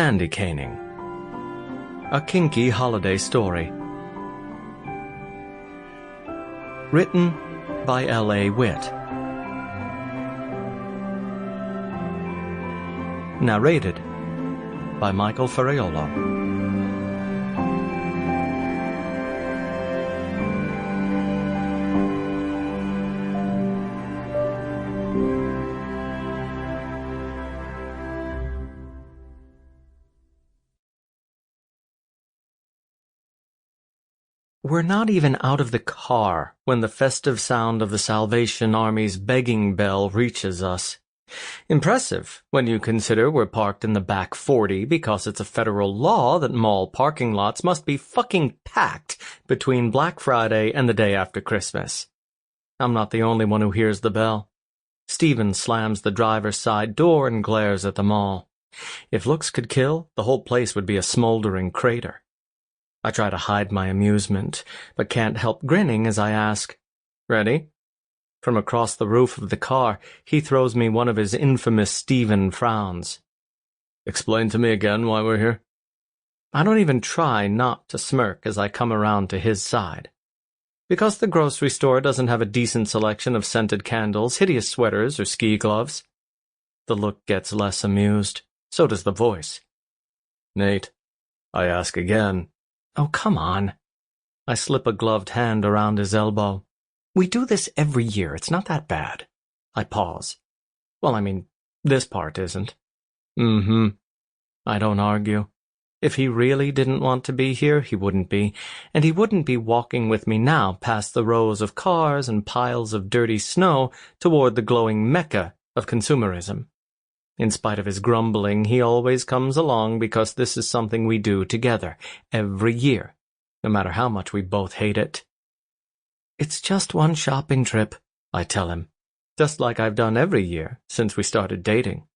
Candy Caning. A Kinky Holiday Story. Written by L.A. Witt. Narrated by Michael Ferraiuolo. We're not even out of the car when the festive sound of the Salvation Army's begging bell reaches us. Impressive when you consider we're parked in the back 40 because it's a federal law that mall parking lots must be fucking packed between Black Friday and the day after Christmas. I'm not the only one who hears the bell. Stephen slams the driver's side door and glares at the mall. If looks could kill, the whole place would be a smoldering crater. I try to hide my amusement, but can't help grinning as I ask, "Ready?" From across the roof of the car, he throws me one of his infamous Stephen frowns. "Explain to me again why we're here." I don't even try not to smirk as I come around to his side. Because the grocery store doesn't have a decent selection of scented candles, hideous sweaters, or ski gloves. The look gets less amused. So does the voice. "Nate, I ask again." "Oh, come on." I slip a gloved hand around his elbow. "We do this every year. It's not that bad." I pause. Well, I mean, this part isn't. I don't argue. If he really didn't want to be here, he wouldn't be. And he wouldn't be walking with me now past the rows of cars and piles of dirty snow toward the glowing mecca of consumerism. In spite of his grumbling, he always comes along because this is something we do together, every year, no matter how much we both hate it. "It's just one shopping trip," I tell him, just like I've done every year since we started dating.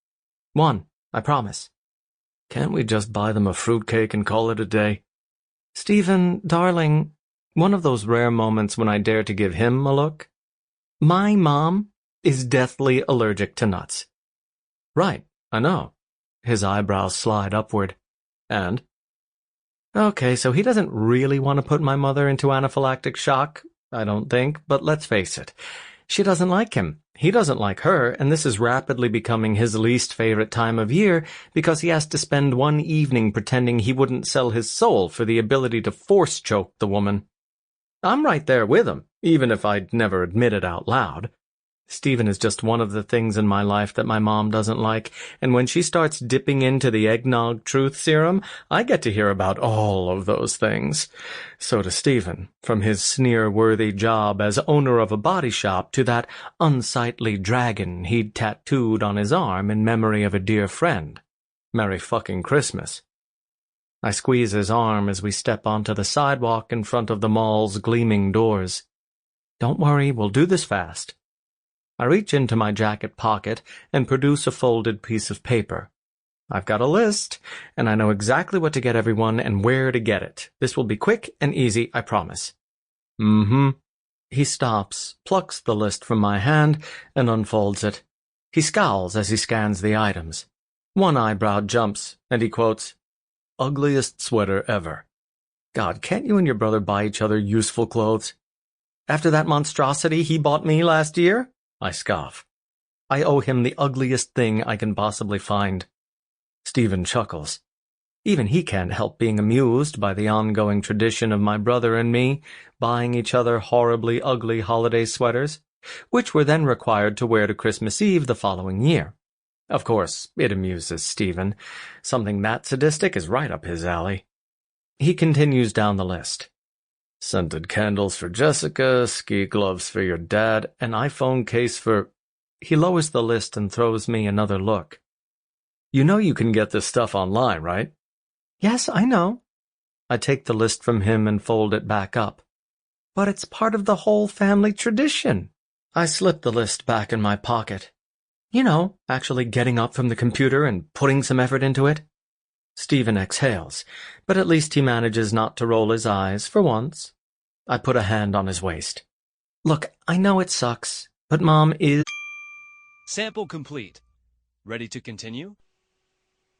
"One, I promise." "Can't we just buy them a fruitcake and call it a day?" "Stephen, darling," one of those rare moments when I dare to give him a look. "My mom is deathly allergic to nuts." "Right, I know." His eyebrows slide upward. "And?" Okay, so he doesn't really want to put my mother into anaphylactic shock, I don't think, but let's face it. She doesn't like him. He doesn't like her, and this is rapidly becoming his least favorite time of year because he has to spend one evening pretending he wouldn't sell his soul for the ability to force choke the woman. I'm right there with him, even if I'd never admit it out loud. Stephen is just one of the things in my life that my mom doesn't like, and when she starts dipping into the eggnog truth serum, I get to hear about all of those things. So does Stephen, from his sneer-worthy job as owner of a body shop to that unsightly dragon he'd tattooed on his arm in memory of a dear friend. Merry fucking Christmas. I squeeze his arm as we step onto the sidewalk in front of the mall's gleaming doors. "Don't worry, we'll do this fast." I reach into my jacket pocket and produce a folded piece of paper. I've got a list, and I know exactly what to get everyone and where to get it. This will be quick and easy, I promise. He stops, plucks the list from my hand, and unfolds it. He scowls as he scans the items. One eyebrow jumps, and he quotes, "Ugliest sweater ever." God, can't you and your brother buy each other useful clothes? After that monstrosity he bought me last year? I scoff. I owe him the ugliest thing I can possibly find. Stephen chuckles. Even he can't help being amused by the ongoing tradition of my brother and me buying each other horribly ugly holiday sweaters, which we're then required to wear to Christmas Eve the following year. Of course, it amuses Stephen. Something that sadistic is right up his alley. He continues down the list. Scented candles for Jessica, ski gloves for your dad, an iPhone case for... He lowers the list and throws me another look. "You know you can get this stuff online, right?" "Yes, I know." I take the list from him and fold it back up. "But it's part of the whole family tradition." I slip the list back in my pocket. "You know, actually getting up from the computer and putting some effort into it." Stephen exhales, but at least he manages not to roll his eyes for once. I put a hand on his waist. "Look, I know it sucks, but Mom is—" Sample complete. Ready to continue?